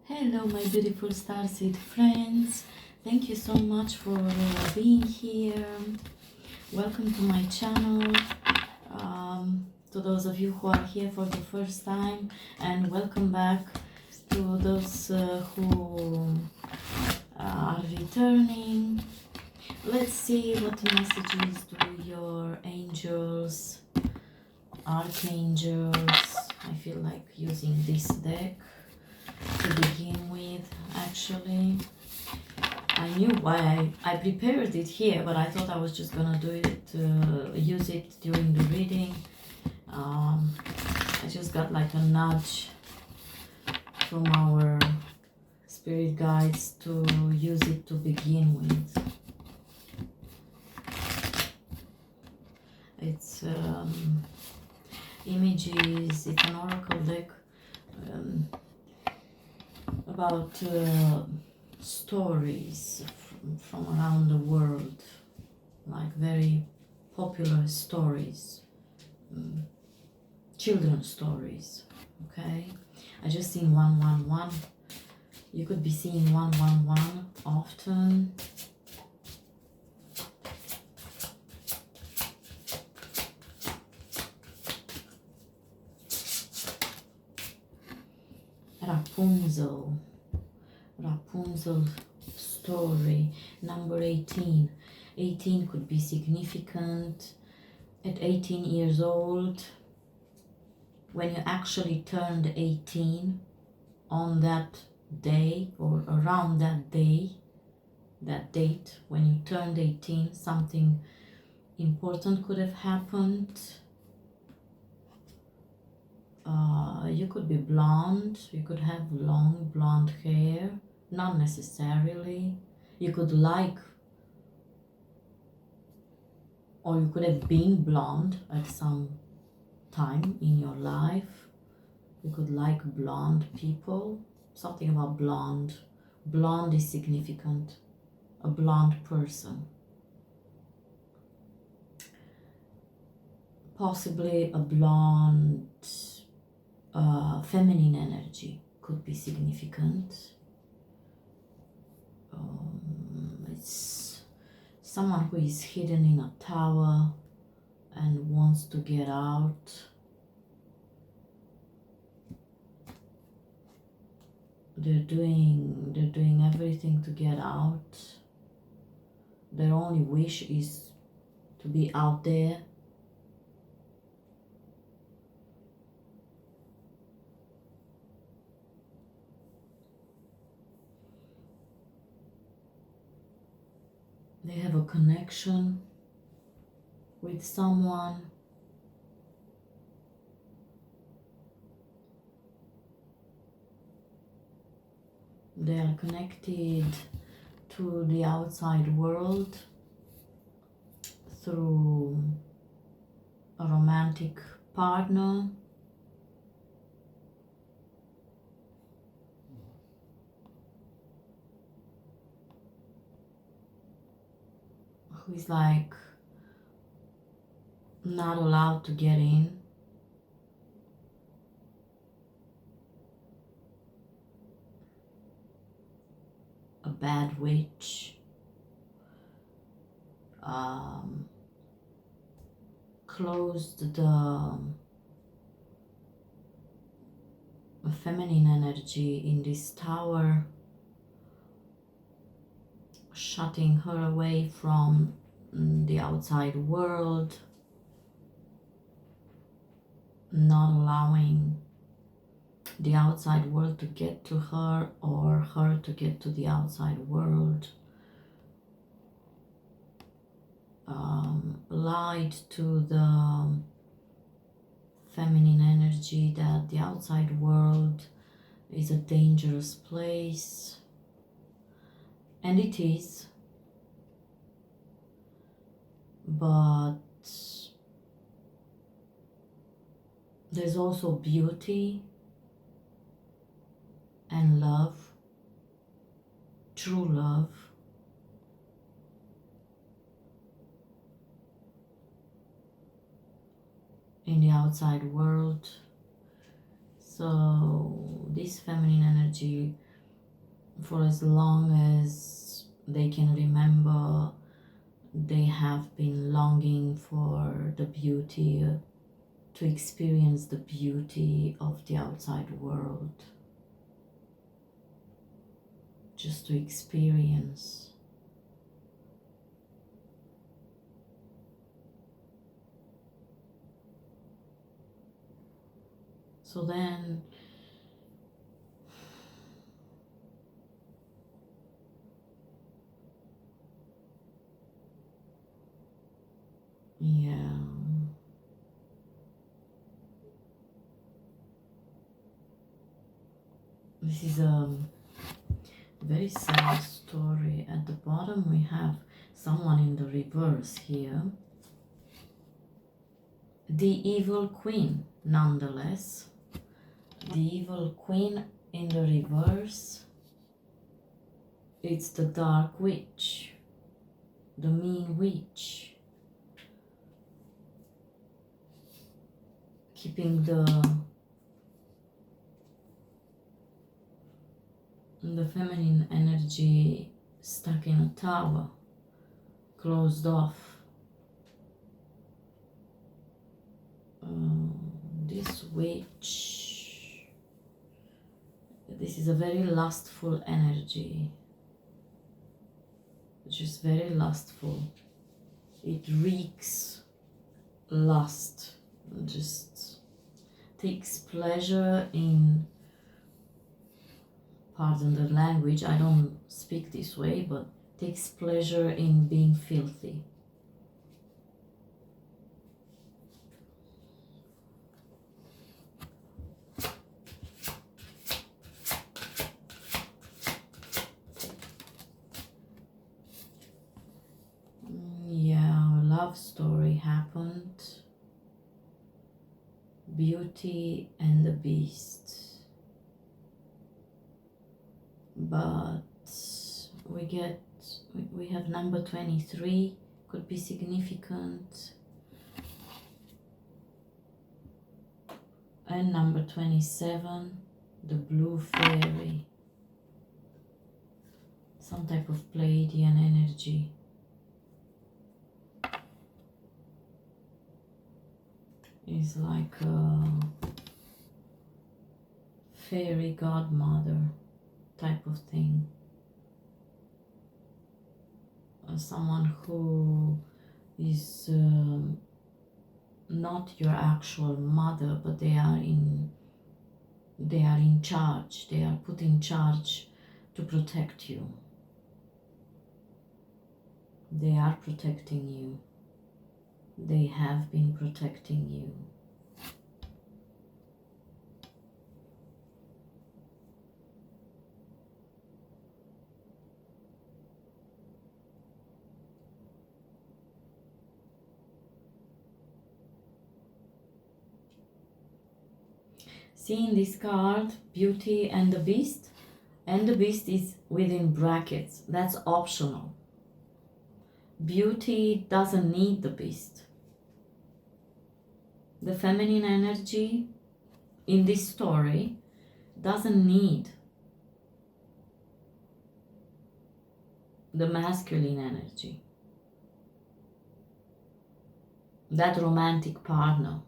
Hello, my beautiful starseed friends. Thank you so much for being here. Welcome to my channel. To those of you who are here for the first time, and welcome back to those who are returning. Let's see what messages do your angels, archangels. I feel like using this deck to begin with. Actually, I knew why I prepared it here, but I thought I was just gonna do it, use it during the reading. I just got like a nudge from our spirit guides to use it to begin with. It's images, it's an oracle deck about stories from around the world, like very popular stories, children's stories. Okay, I just seen 111. You could be seeing 111 often. Rapunzel story, number 18. 18 could be significant. At 18 years old, when you actually turned 18, on that day or around that day, that date, when you turned 18, something important could have happened. You could be blonde, you could have long blonde hair, not necessarily. You could like, or you could have been blonde at some time in your life. You could like blonde people. Something about blonde. Blonde is significant. A blonde person. Possibly a blonde feminine energy could be significant. It's someone who is hidden in a tower and wants to get out. They're doing everything to get out. Their only wish is to be out there. They have a connection with someone. They are connected to the outside world through a romantic partner. Who is like not allowed to get in. A bad witch. Closed the feminine energy in this tower, shutting her away from the outside world, not allowing the outside world to get to her or her to get to the outside world. Lied to the feminine energy that the outside world is a dangerous place, and it is, but there's also beauty and love, true love, in the outside world. So this feminine energy for as long as they can remember, they have been longing for the beauty, to experience the beauty of the outside world, just to experience. So then yeah, this is a very sad story. At the bottom we have someone in the reverse here. The evil queen, nonetheless. The evil queen in the reverse. It's the dark witch, the mean witch, keeping the feminine energy stuck in a tower, closed off. This witch, this is a very lustful energy, just very lustful. It reeks lust, just takes pleasure in, pardon the language, I don't speak this way, but takes pleasure in being filthy. Yeah, a love story happened. Beauty and the Beast. But we have number 23, could be significant, and number 27, the blue fairy, some type of Pleiadian energy. Is like a fairy godmother type of thing. Someone who is not your actual mother, but they are in charge. They are put in charge to protect you. They are protecting you. They have been protecting you. Seeing this card, Beauty and the Beast, and the Beast is within brackets. That's optional. Beauty doesn't need the Beast. The feminine energy in this story doesn't need the masculine energy, that romantic partner.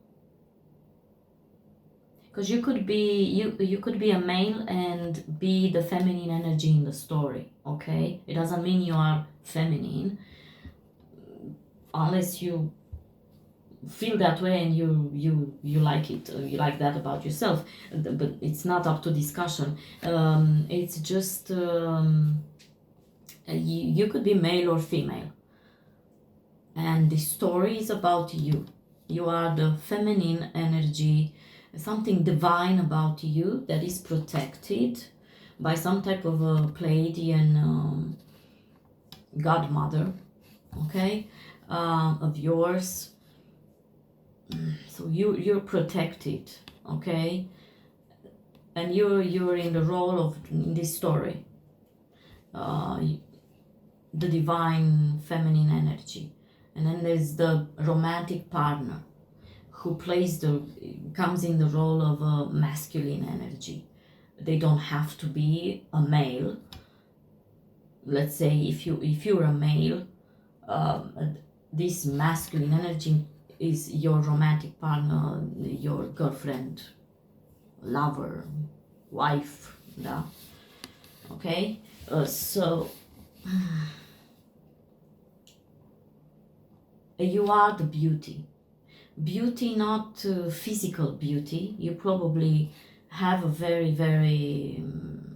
Because you could be a male and be the feminine energy in the story, okay? It doesn't mean you are feminine, unless you feel that way and you like it, you like that about yourself, but it's not up to discussion. It's just you could be male or female, and the story is about you. You are the feminine energy, something divine about you that is protected by some type of a Pleiadian godmother, okay, of yours. So you're protected, okay, and you're in the role of, in this story, the divine feminine energy, and then there's the romantic partner who comes in the role of a masculine energy. They don't have to be a male, let's say if you're a male, this masculine energy is your romantic partner, your girlfriend, lover, wife, yeah? Okay, so you are the beauty. Beauty, not physical beauty. You probably have a very, very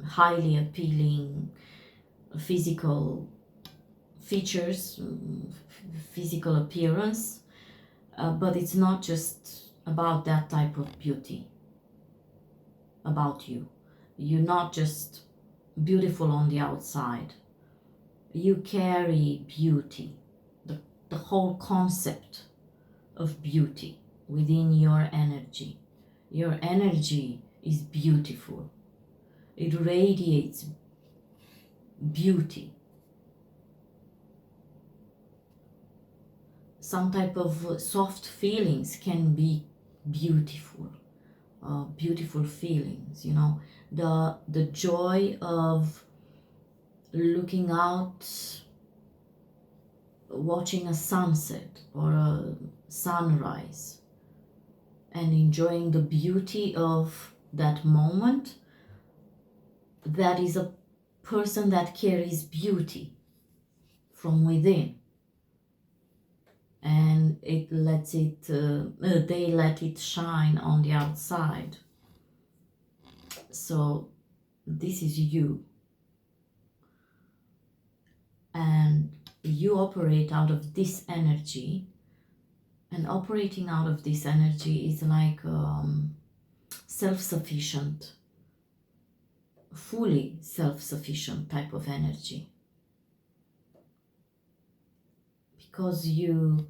highly appealing physical features, physical appearance, but it's not just about that type of beauty about you. You're not just beautiful on the outside. You carry beauty, the whole concept of beauty within your energy. Your energy is beautiful. It radiates beauty. Some type of soft feelings can be beautiful. Beautiful feelings, you know, the joy of looking out, watching a sunset or a sunrise and enjoying the beauty of that moment. That is a person that carries beauty from within, and it lets it they let it shine on the outside. So this is you, and you operate out of this energy, and operating out of this energy is like self-sufficient, fully self-sufficient type of energy, because you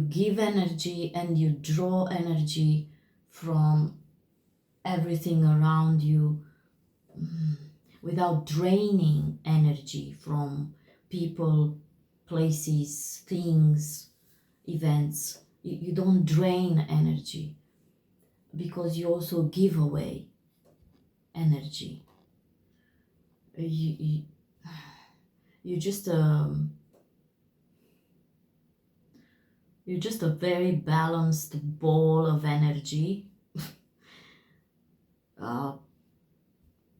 give energy and you draw energy from everything around you without draining energy from people, places, things, events. You don't drain energy, because you also give away energy. You're just a very balanced ball of energy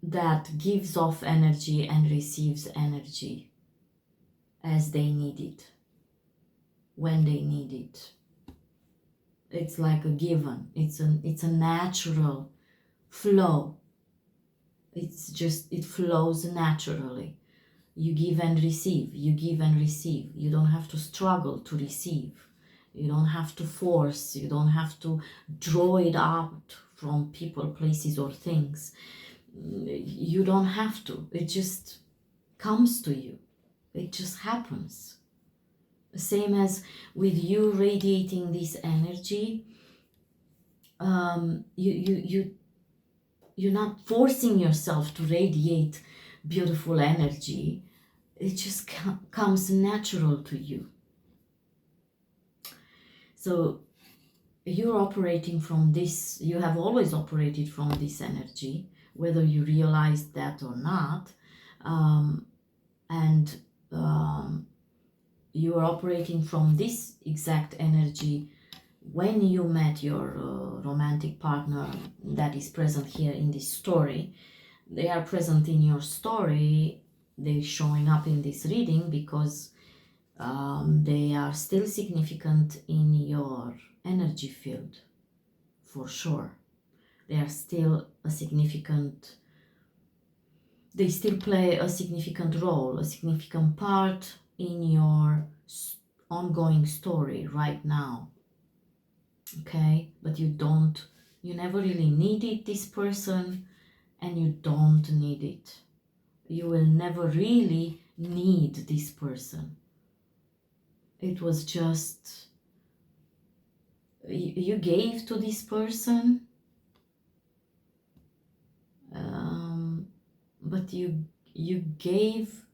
that gives off energy and receives energy as they need it, when they need it. It's like a given. It's a natural flow. It flows naturally. You give and receive. You give and receive. You don't have to struggle to receive. You don't have to force. You don't have to draw it out from people, places, or things. You don't have to. It just comes to you. It just happens. Same as with you radiating this energy. You're not forcing yourself to radiate beautiful energy. It just comes natural to you. So you're operating from this. You have always operated from this energy, whether you realize that or not. You are operating from this exact energy when you met your romantic partner that is present here in this story. They are present in your story. They're showing up in this reading because they are still significant in your energy field, for sure. They are still they still play a significant role, a significant part in your ongoing story right now. Okay, but you never really needed this person, and you don't need it. You will never really need this person. It was just you gave to this person, but you gave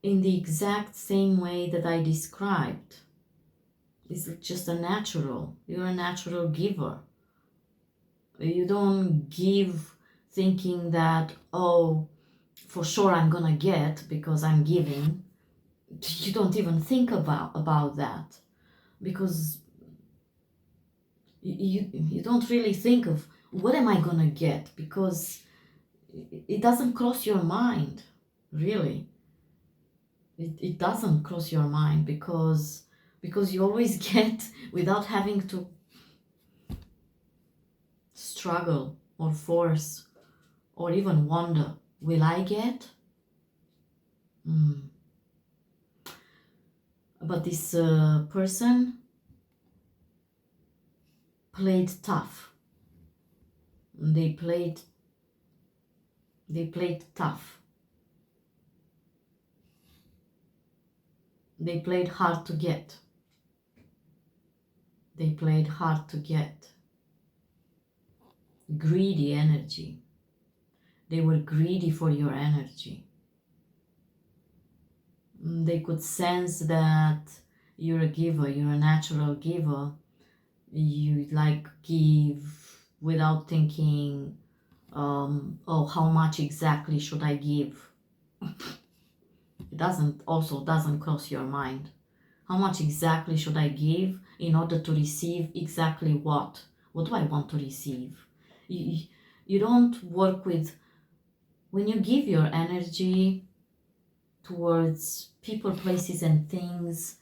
in the exact same way that I described. It's just a natural. You're a natural giver. You don't give thinking that, oh, for sure I'm gonna get because I'm giving, you don't even think about that, because you don't really think of what am I gonna get, because it doesn't cross your mind, really. It doesn't cross your mind, because you always get without having to struggle or force or even wonder, will I get? But this person played tough. They played tough. They played hard to get. They played hard to get. Greedy energy. They were greedy for your energy. They could sense that you're a giver, you're a natural giver. You like give without thinking, oh, how much exactly should I give? It doesn't cross your mind. How much exactly should I give in order to receive exactly what? What do I want to receive? You don't work with, when you give your energy towards people, places, and things,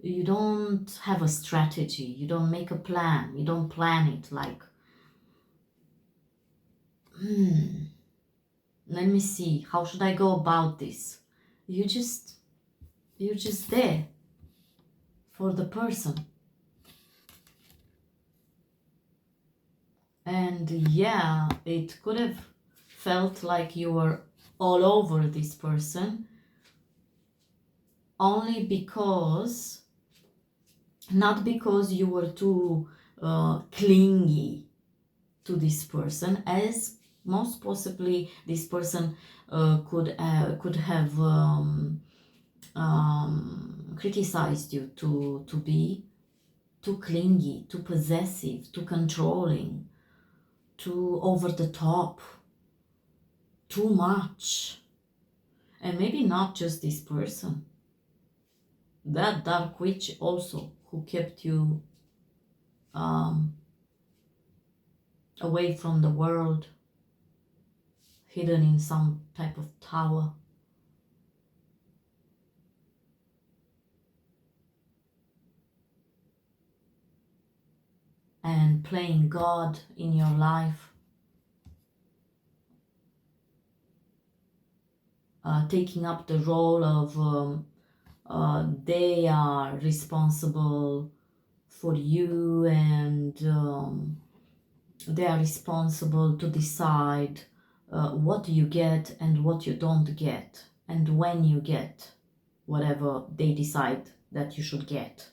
you don't have a strategy. You don't make a plan. You don't plan it like, let me see, how should I go about this? You're just there for the person. And yeah, it could have felt like you were all over this person, only because, not because you were too clingy to this person, as most possibly this person could have criticized you to be too clingy, too possessive, too controlling, too over the top, too much. And maybe not just this person, that dark witch also, who kept you away from the world, hidden in some type of tower. And playing God in your life, taking up the role of they are responsible for you, and they are responsible to decide what you get and what you don't get, and when you get whatever they decide that you should get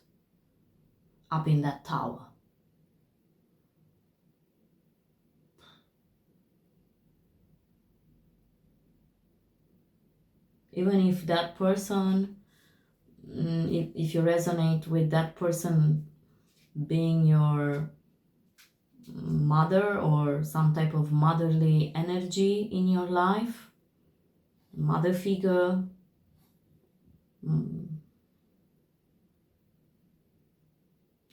up in that tower. Even if that person, if you resonate with that person being your mother or some type of motherly energy in your life, mother figure,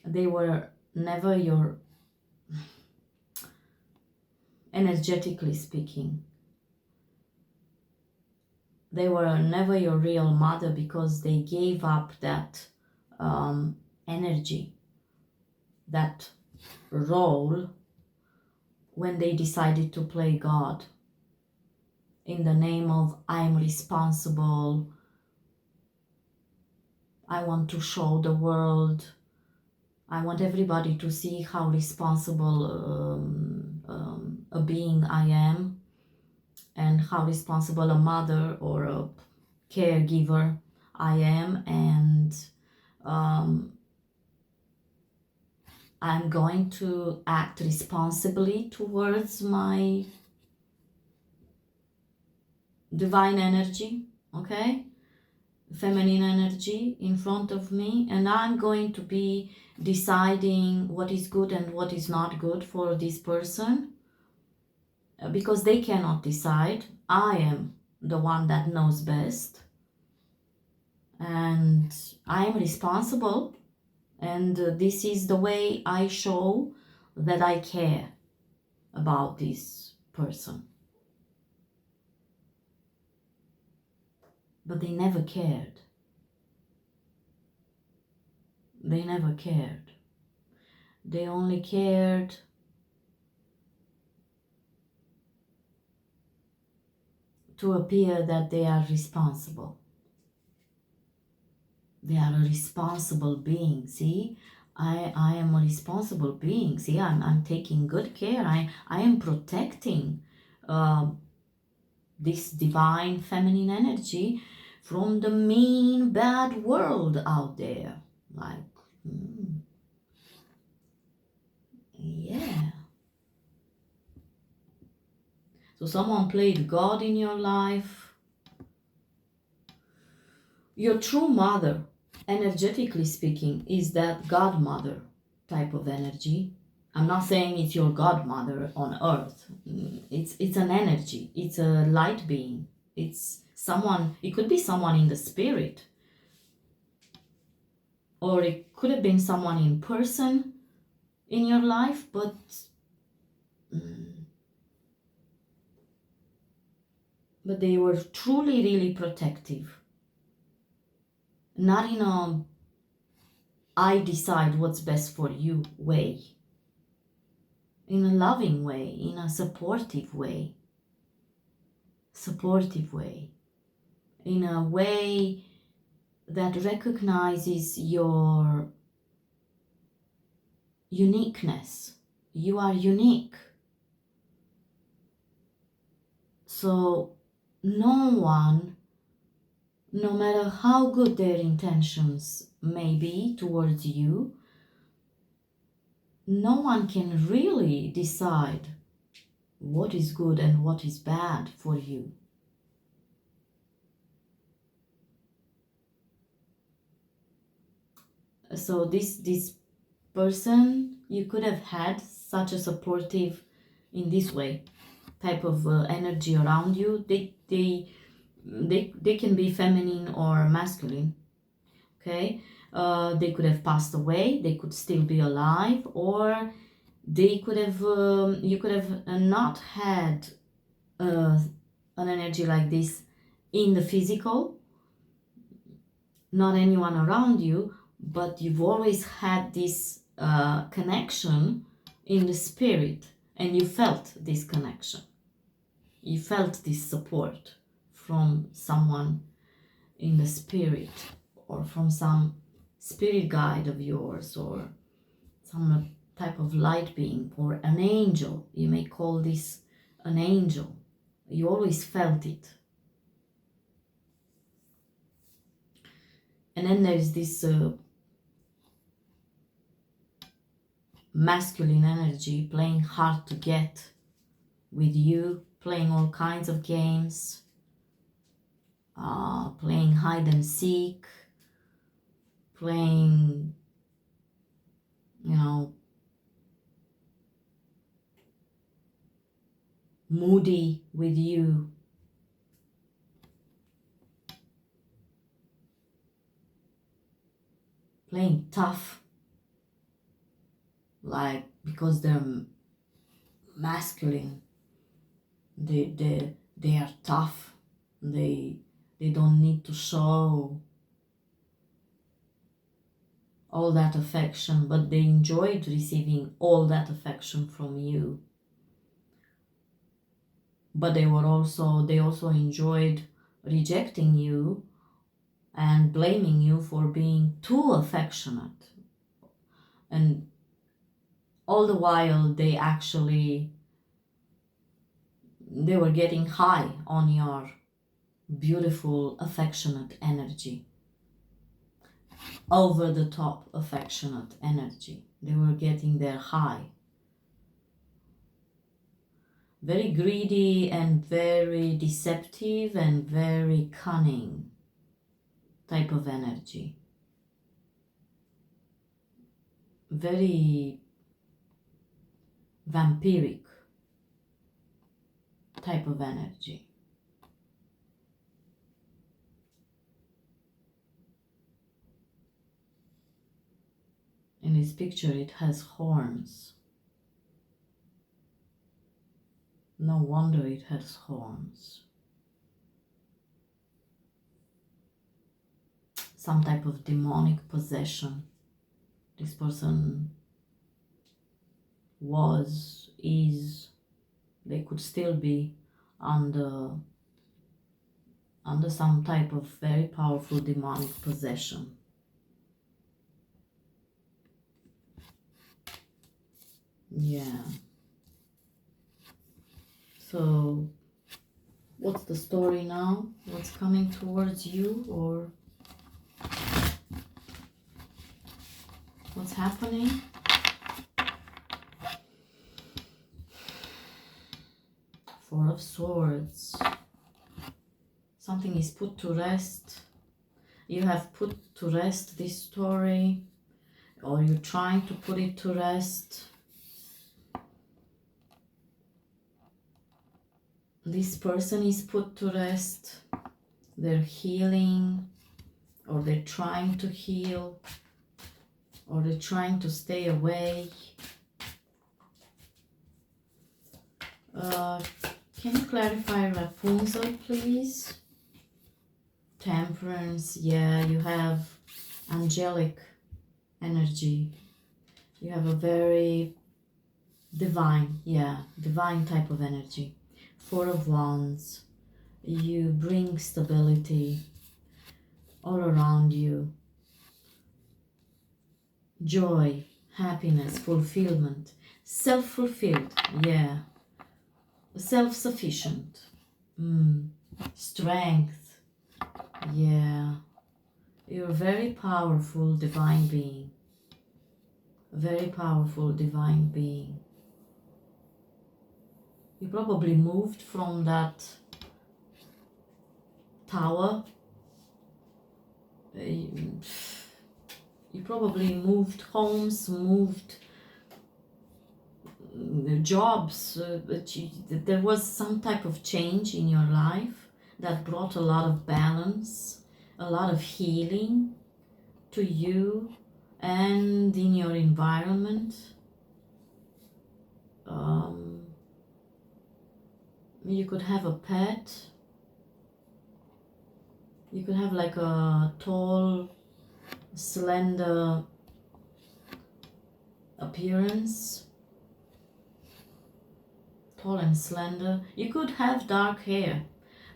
they were never your, energetically speaking, they were never your real mother, because they gave up that energy, that role, when they decided to play God in the name of, I'm responsible, I want to show the world, I want everybody to see how responsible a being I am, and how responsible a mother or a caregiver I am, and I'm going to act responsibly towards my divine energy, okay? Feminine energy in front of me, and I'm going to be deciding what is good and what is not good for this person, because they cannot decide. I am the one that knows best, and I am responsible, and this is the way I show that I care about this person. But they never cared. They never cared. They only cared to appear that they are responsible. They are a responsible being. See, I am a responsible being. See, I'm taking good care. I am protecting this divine feminine energy from the mean, bad world out there. Like, yeah. So someone played God in your life. Your true mother, energetically speaking, is that godmother type of energy. I'm not saying it's your godmother on earth. It's an energy. It's a light being. It's someone, it could be someone in the spirit, or it could have been someone in person in your life, but they were truly, really protective. Not in a I decide what's best for you way. In a loving way, in a supportive way. In a way that recognizes your uniqueness. You are unique. So no one, no matter how good their intentions may be towards you, no one can really decide what is good and what is bad for you. So this person, you could have had such a supportive, in this way, type of energy around you. They can be feminine or masculine. Okay, they could have passed away. They could still be alive, or they could have you could have not had an energy like this in the physical, not anyone around you, but you've always had this connection in the spirit, and you felt this connection. You felt this support from someone in the spirit, or from some spirit guide of yours, or some type of light being, or an angel. You may call this an angel. You always felt it. And then there's this masculine energy playing hard to get with you, playing all kinds of games, playing hide and seek, playing, moody with you. Playing tough, like, because they're masculine, they are tough. They don't need to show all that affection, but they enjoyed receiving all that affection from you. But they also enjoyed rejecting you and blaming you for being too affectionate. And all the while they were getting high on your beautiful, affectionate energy. Over the top affectionate energy. They were getting their high. Very greedy and very deceptive and very cunning type of energy. Very vampiric type of energy. this picture it has horns. No wonder it has horns. Some type of demonic possession. This person was, is, they could still be under some type of very powerful demonic possession. Yeah. So, what's the story now? What's coming towards you, or what's happening? Four of Swords. Something is put to rest. You have put to rest this story, or you're trying to put it to rest. This person is put to rest. They're healing, or they're trying to heal, or they're trying to stay away. Can you clarify Rapunzel, please? Temperance, yeah, you have angelic energy. You have a very divine, yeah, divine type of energy. Four of Wands. You bring stability all around you. Joy, happiness, fulfillment. Self-fulfilled, yeah. Self-sufficient. Strength, yeah. You're a very powerful divine being. A very powerful divine being. You probably moved from that tower. You probably moved homes, moved jobs. There was some type of change in your life that brought a lot of balance, a lot of healing to you and in your environment. You could have a pet. You could have like a tall, slender appearance. Tall and slender. You could have dark hair.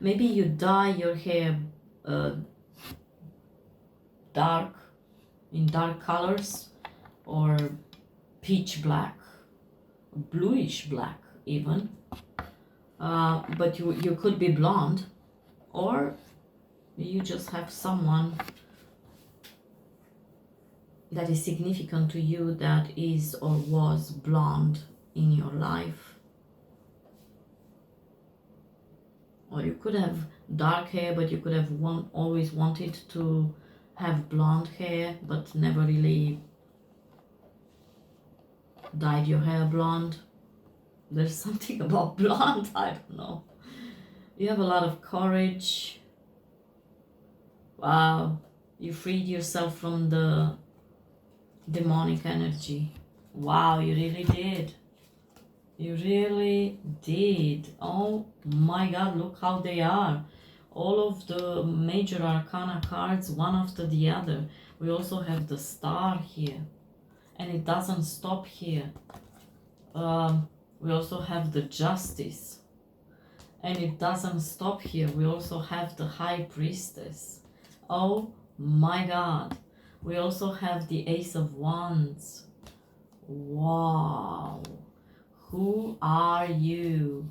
Maybe you dye your hair dark, in dark colors, or peach black, bluish black even. But you could be blonde, or you just have someone that is significant to you that is or was blonde in your life. Or you could have dark hair, but you could have always wanted to have blonde hair, but never really dyed your hair blonde. There's something about blonde, I don't know. You have a lot of courage. Wow, you freed yourself from the demonic energy. Wow, you really did. You really did. Oh my God, look how they are. All of the major arcana cards, one after the other. We also have the star here. And it doesn't stop here. We also have the justice. And it doesn't stop here. We also have the high priestess. Oh my God. We also have the ace of wands. Wow. Who are you,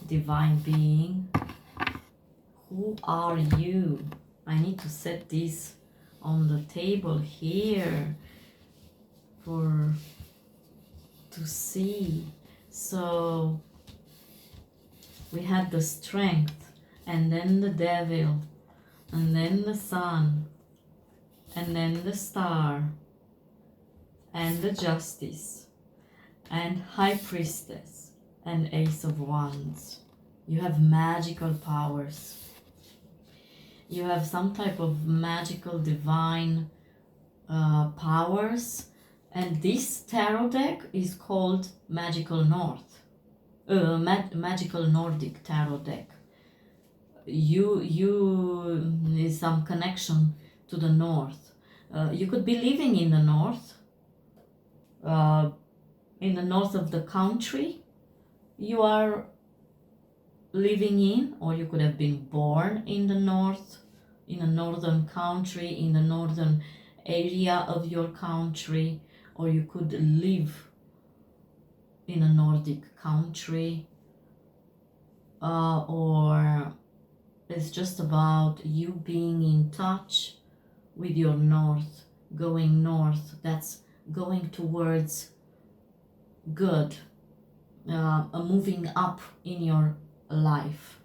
divine being? Who are you? I need to set this on the table here to see. So we had the strength, and then the devil, and then the sun, and then the star, and the justice, and high priestess, and ace of wands. You have magical powers. You have some type of magical divine powers, And this tarot deck is called Magical North, Magical Nordic Tarot deck. You is some connection to the north. You could be living in the north, of the country you are living in, or you could have been born in the north, in a northern country, in the northern area of your country, or you could live in a Nordic country, or it's just about you being in touch with your north, going north. That's going towards good, moving up in your life,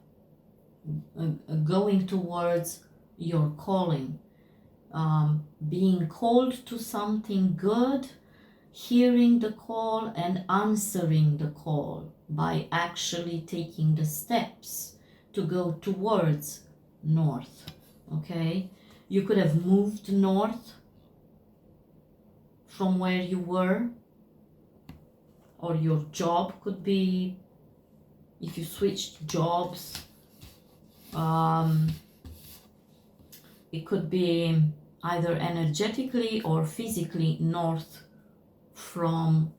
going towards your calling, being called to something good, hearing the call and answering the call by actually taking the steps to go towards north. Okay, you could have moved north from where you were, or your job could be, if you switched jobs, it could be either energetically or physically north from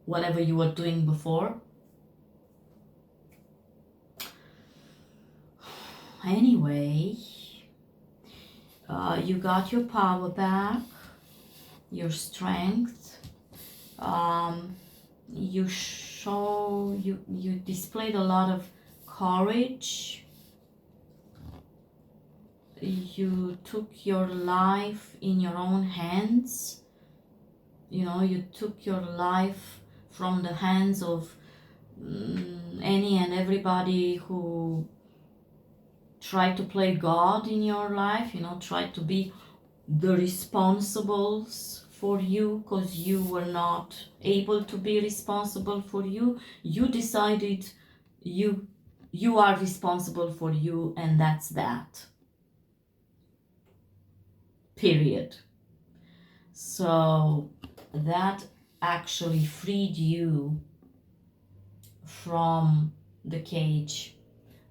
whatever you were doing before. Anyway, you got your power back, your strength. You displayed a lot of courage. You took your life in your own hands. You know, you took your life from the hands of any and everybody who tried to play God in your life, you know, tried to be the responsibles for you because you were not able to be responsible for you. You decided you are responsible for you, and that's that. Period. So that actually freed you from the cage.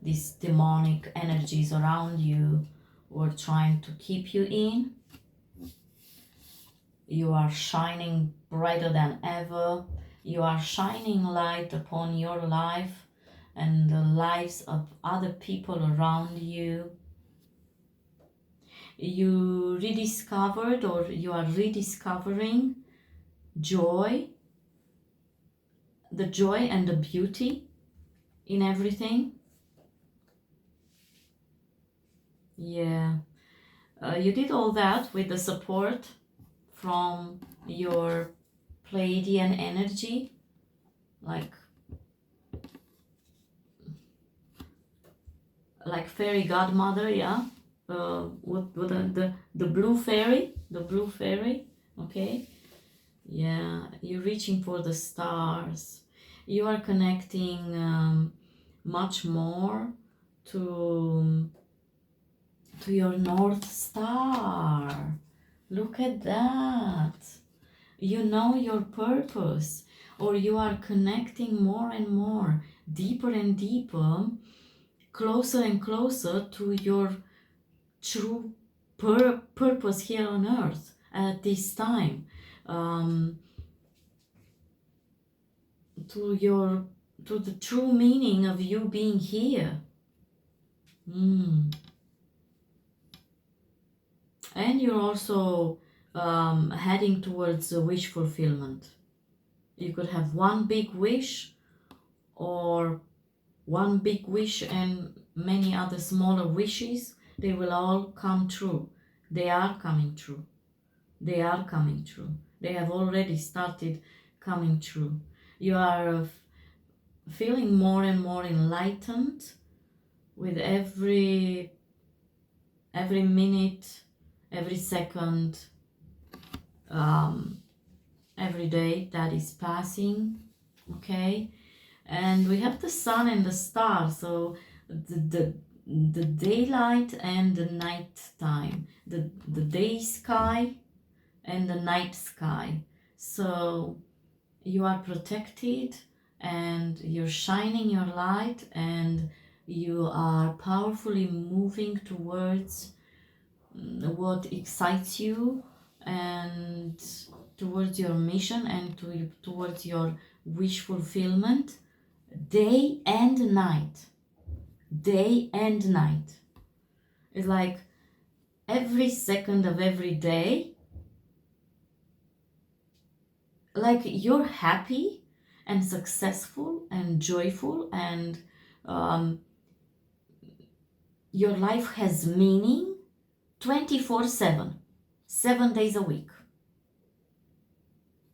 These demonic energies around you were trying to keep you in. You are shining brighter than ever. You are shining light upon your life and the lives of other people around you. You rediscovered, or you are rediscovering, joy, the joy and the beauty in everything. Yeah, you did all that with the support from your Pleiadian energy, like fairy godmother, yeah. With the blue fairy, okay. Yeah, you're reaching for the stars. You are connecting much more to your North Star. Look at that. You know your purpose, or you are connecting more and more, deeper and deeper, closer and closer to your true purpose here on earth at this time, to the true meaning of you being here. And you're also heading towards a wish fulfillment. You could have one big wish, or one big wish and many other smaller wishes. They will all come true. They are coming true. They are coming true. They have already started coming true. You are feeling more and more enlightened with every minute, every second, every day that is passing. Okay, and we have the sun and the stars, so the daylight and the night time, the day sky and the night sky. So you are protected and you're shining your light and you are powerfully moving towards what excites you and towards your mission and towards your wish fulfillment day and night. Day and night. It's like every second of every day, like you're happy and successful and joyful and um, your life has meaning 24/7, 7 days a week.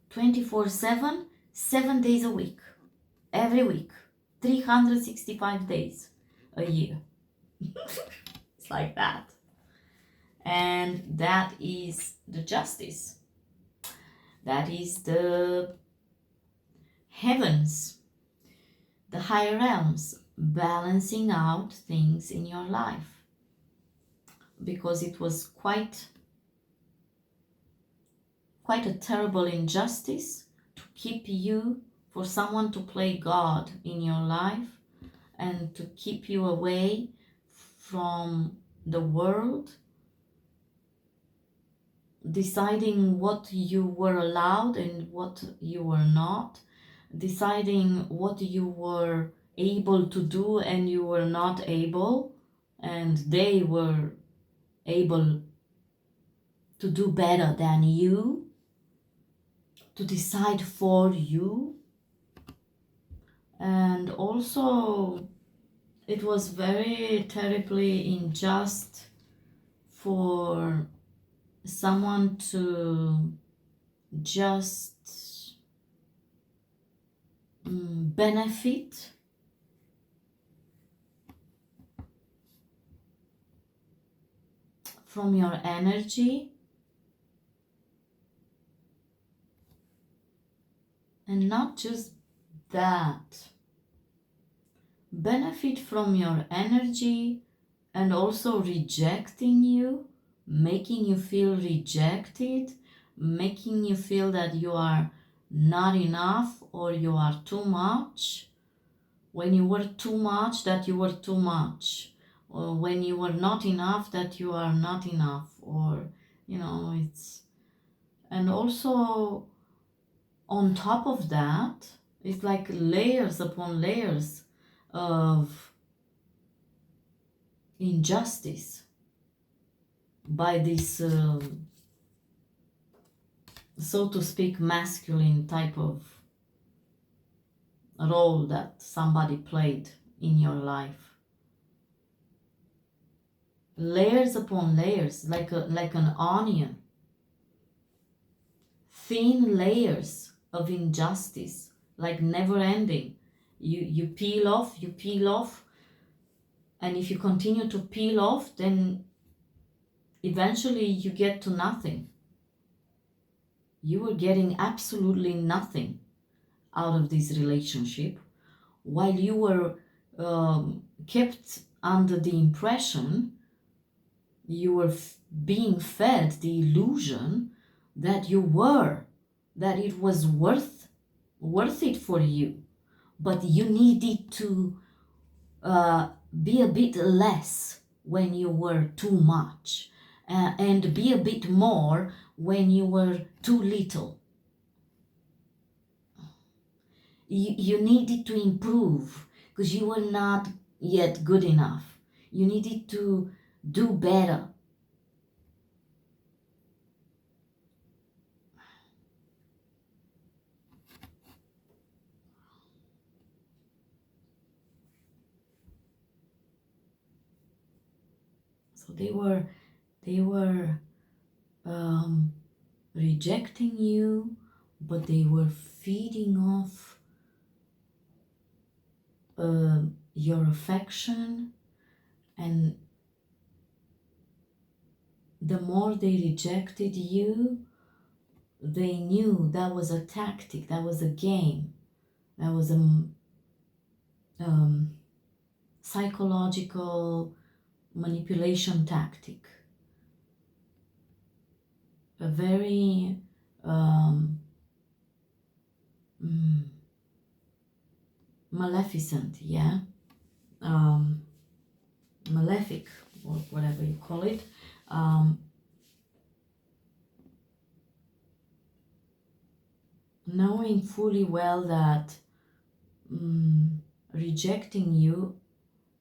24/7, 7 days a week, every week, 365 days a year. It's like that. And that is the justice. That is the heavens, the higher realms, balancing out things in your life. Because it was quite a terrible injustice to keep you, for someone to play God in your life and to keep you away from the world, deciding what you were allowed and what you were not, deciding what you were able to do and you were not able, and they were able to do better than you, to decide for you. And also it was very terribly unjust for someone to just benefit from your energy and not just that, benefit from your energy and also rejecting you, making you feel rejected, making you feel that you are not enough or you are too much. When you were too much, that you were too much. Or when you were not enough, that you are not enough. Or, it's... And also, on top of that, it's like layers upon layers of injustice by this, so to speak, masculine type of role that somebody played in your life. Layers upon layers, like an onion. Thin layers of injustice, like never ending. You peel off, and if you continue to peel off, then eventually you get to nothing. You were getting absolutely nothing out of this relationship, while you were kept under the impression, you were being fed the illusion that that it was worth it for you, but you needed to be a bit less when you were too much, and be a bit more when you were too little. You needed to improve because you were not yet good enough. You needed to do better. So they were rejecting you, but they were feeding off your affection, and the more they rejected you, they knew that was a tactic, that was a game, that was a psychological manipulation tactic, a very maleficent, yeah, malefic, or whatever you call it. Knowing fully well that rejecting you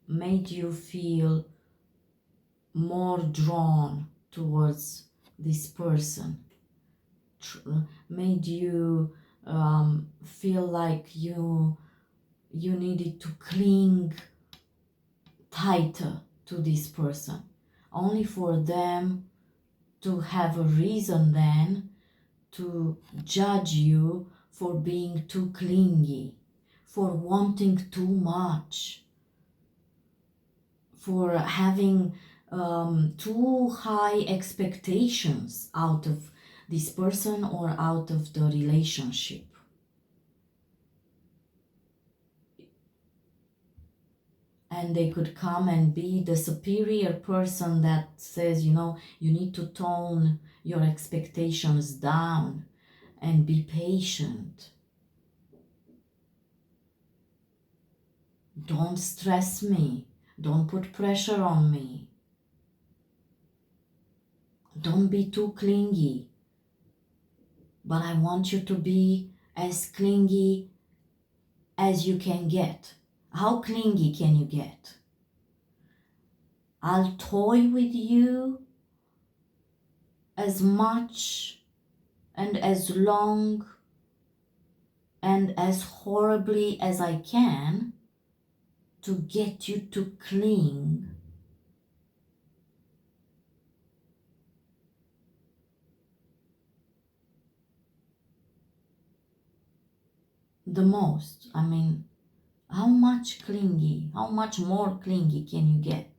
made you feel more drawn towards this person, made you feel like you needed to cling tighter to this person, only for them to have a reason then to judge you for being too clingy, for wanting too much, for having too high expectations out of this person or out of the relationship. And they could come and be the superior person that says, you need to tone your expectations down and be patient. Don't stress me. Don't put pressure on me. Don't be too clingy. But I want you to be as clingy as you can get. How clingy can you get? I'll toy with you as much and as long and as horribly as I can to get you to cling. The most. I mean, how much more clingy can you get?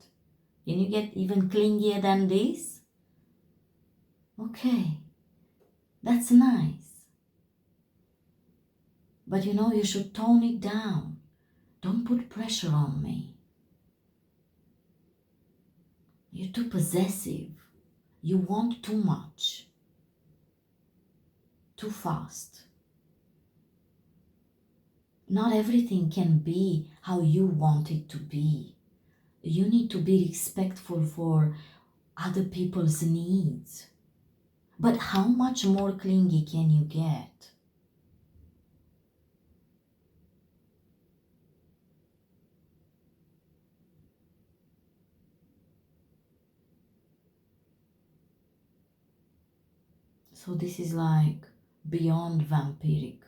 Can you get even clingier than this? Okay, that's nice. But you should tone it down. Don't put pressure on me. You're too possessive. You want too much. Too fast. Not everything can be how you want it to be. You need to be respectful for other people's needs. But how much more clingy can you get? So this is like beyond vampiric,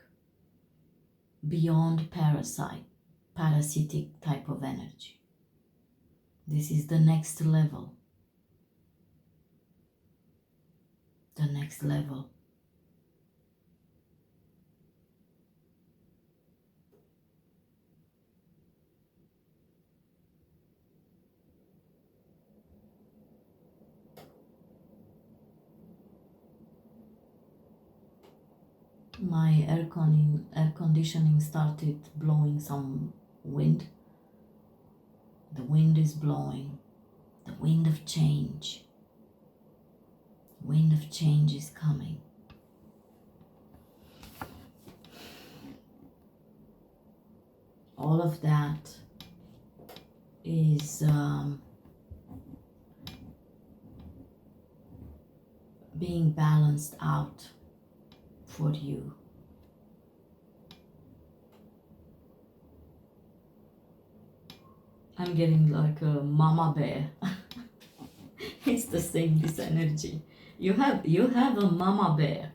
beyond parasitic type of energy. This is the next level. The next level. My air conditioning started blowing some wind. The wind is blowing. The wind of change. Wind of change is coming. All of that is being balanced out for you. I'm getting like a mama bear. It's the same, this energy. You have a mama bear.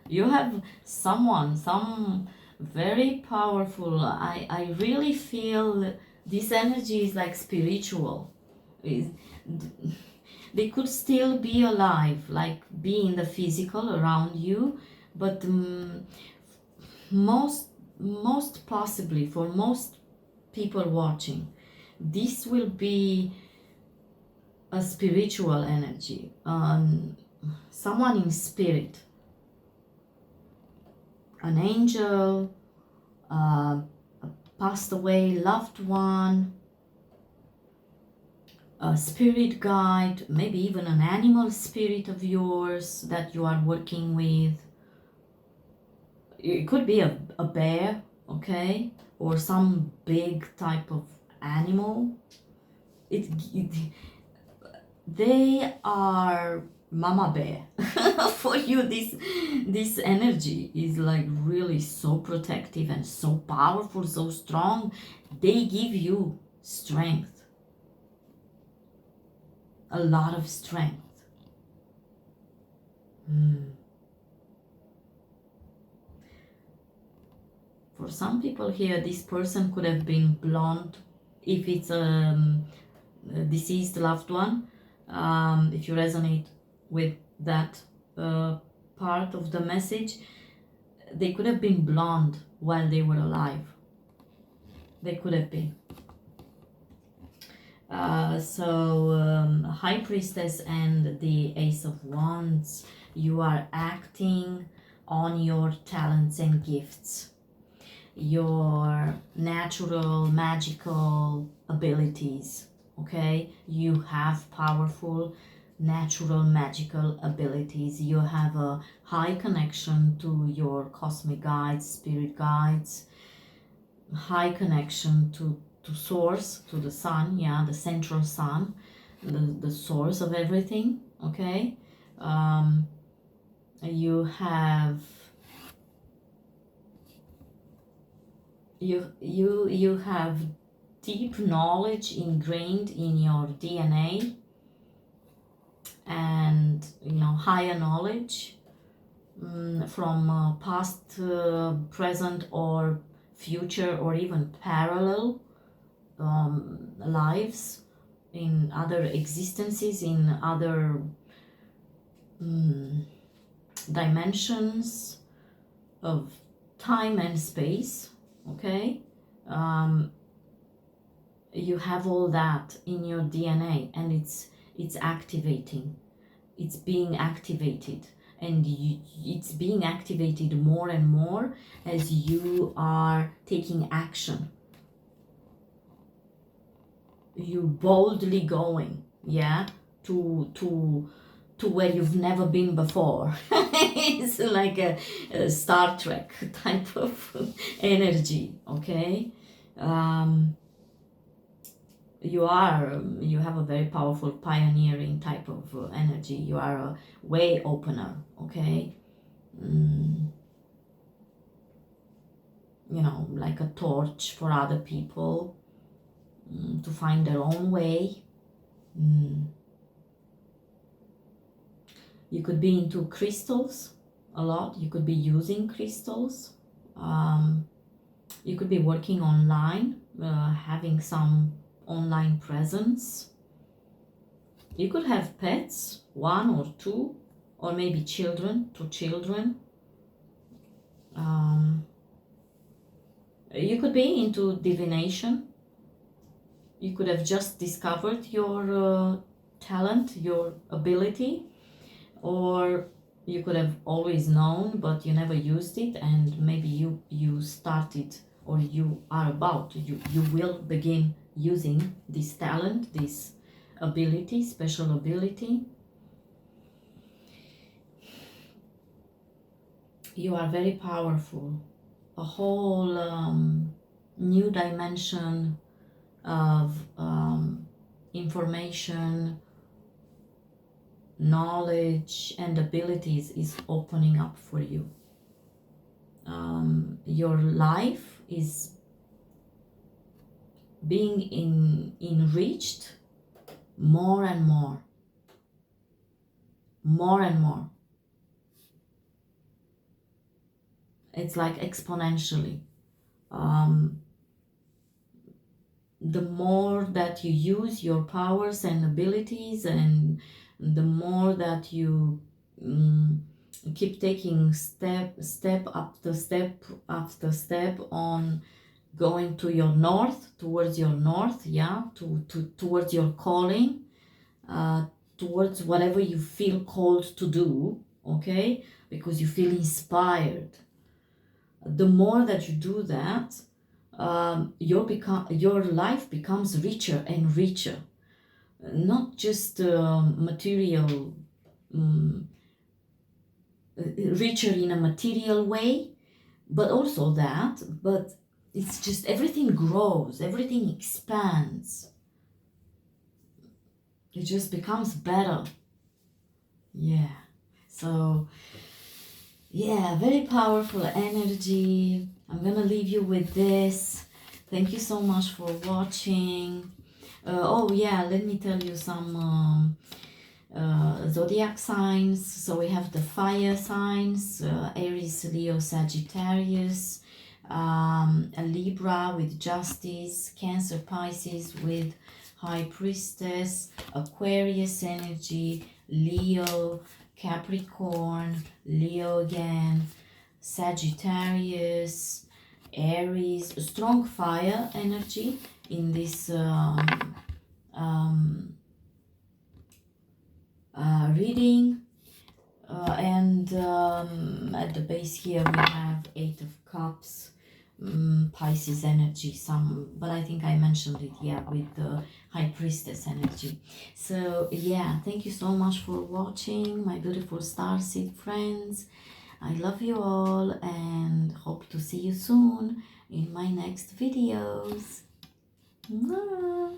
You have some very powerful. I really feel this energy is like spiritual. They could still be alive, like be in the physical around you, but most possibly for most people watching, this will be a spiritual energy, someone in spirit, an angel, a passed away loved one, a spirit guide, maybe even an animal spirit of yours that you are working with. it could be a bear, okay, or some big type of animal. They are mama bear for you. This energy is like really so protective and so powerful, so strong. They give you strength, a lot of strength. For some people here, this person could have been blonde if it's a deceased loved one. If you resonate with that part of the message, they could have been blonde while they were alive. They could have been. High Priestess and the Ace of Wands, you are acting on your talents and gifts, your natural magical abilities. Okay, you have powerful natural magical abilities. You have a high connection to your cosmic guides, spirit guides, high connection to source, to the sun, yeah, the central sun, the source of everything. Okay, you have you have deep knowledge ingrained in your DNA, and higher knowledge from past, present, or future, or even parallel lives, in other existences, in other dimensions of time and space. Okay, you have all that in your DNA, and it's activating. It's being activated, and it's being activated more and more as you are taking action. You boldly going, yeah, to where you've never been before. It's like a Star Trek type of energy. Okay, you have a very powerful pioneering type of energy. You are a way opener. Okay, like a torch for other people to find their own way. You could be into crystals a lot. You could be using crystals. You could be working online, having some online presence. You could have pets, one or two, or maybe children, 2 children. You could be into divination. You could have just discovered your talent, your ability, or you could have always known but you never used it, and maybe you started, or you are about to, you will begin using this talent, this ability, special ability. You are very powerful. A whole new dimension of information, knowledge, and abilities is opening up for you. Your life is being enriched more and more. It's like exponentially. The more that you use your powers and abilities, and the more that you keep taking step after step on going to your north, towards your north, yeah, towards your calling, towards whatever you feel called to do, okay, because you feel inspired. The more that you do that, your life becomes richer and richer. Not just material, richer in a material way, but also that, but it's just everything grows, everything expands. It just becomes better. Yeah. So, yeah, very powerful energy. I'm gonna leave you with this. Thank you so much for watching. Oh yeah, let me tell you some zodiac signs. So we have the fire signs, Aries, Leo, Sagittarius, a Libra with Justice, Cancer, Pisces with High Priestess, Aquarius energy, Leo, Capricorn, Leo again, Sagittarius, Aries, strong fire energy in this reading. And at the base here we have Eight of Cups, Pisces energy, but I think I mentioned it, yeah, with the High Priestess energy. So yeah, thank you so much for watching, my beautiful starseed friends. I love you all and hope to see you soon in my next videos. Mwah.